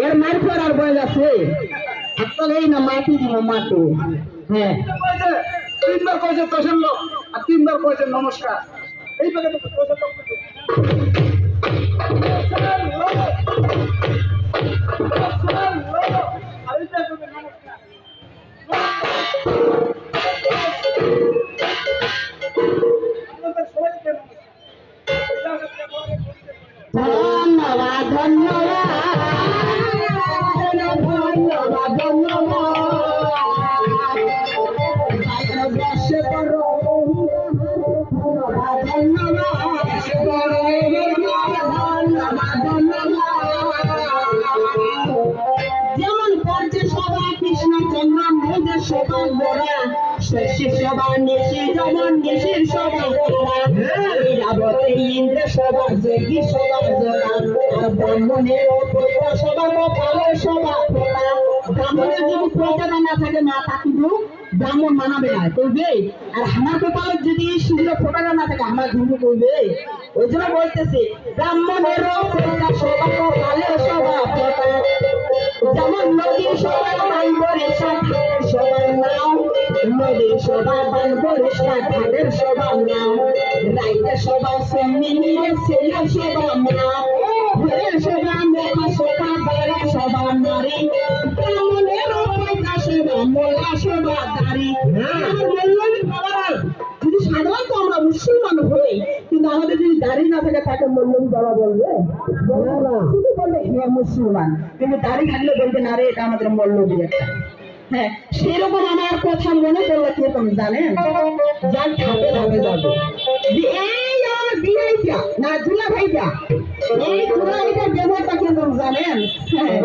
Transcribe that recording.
এর মার করার বয়স আছে একটা এই না মাটি দিব মাটি হ্যাঁ তিনবার কয়েছে তোষের লোক আর তিনবার কয়েছে নমস্কার এই ব্যাপারে ধন্যবাদ ধন্যবাদ ধন্যবাদ ধন্যবাদ বসে করো যেমন করছে সবাই কৃষ্ণচন্দ্র মোদের সবাই গোড়া শশী সবাই নিশি যেমন নিশির সবাই গোড়া যাবতে ইন্দ্র সবাই যোগী সবাই জোড়া আর ব্রাহ্মণের সবাই ভালো সবাই ফোড়া ব্রাহ্মণের যদি প্রজারা না থাকে মা তাকিব ব্রাহ্মণ মানাবে না করবে আর আমার কপালে যদি সূর্য ফোটানো না থাকে আমার ধর্ম করবে ওই জন্য বলতেছে ব্রাহ্মণের সবাই ভালো সবাই ফোটা যেমন নদীর সবাই বানবরের সবাই নাও নদীর সবাই বানবরের ঘাটের সবাই নাও রাইতে সবাই সেমিনিয়ে ছেলে সবাই নাও ঘরের সবাই মেলা সবাই বাড়ি সবাই নারী ব্রাহ্মণের পয়সা সবাই মোলা সবাই দাঁড়ি যদি সাধারণত আমরা মুসলমান হই কিন্তু আমাদের যদি দাড়ি না থাকে তাকে মল্লবী বাবা বলবে শুধু বলবে হ্যাঁ মুসলমান কিন্তু দাড়ি থাকলে বলবে না রে এটা আমাদের মল্লবী একটা হ্যাঁ সেরকম আমার কথা মনে করলে কিরকম জানেন যার ধাপে ধাপে যাবে এই আমার বিনাইটা না দুলা ভাইটা এই দুলা ভাইটার ব্যবহারটা কিরকম জানেন হ্যাঁ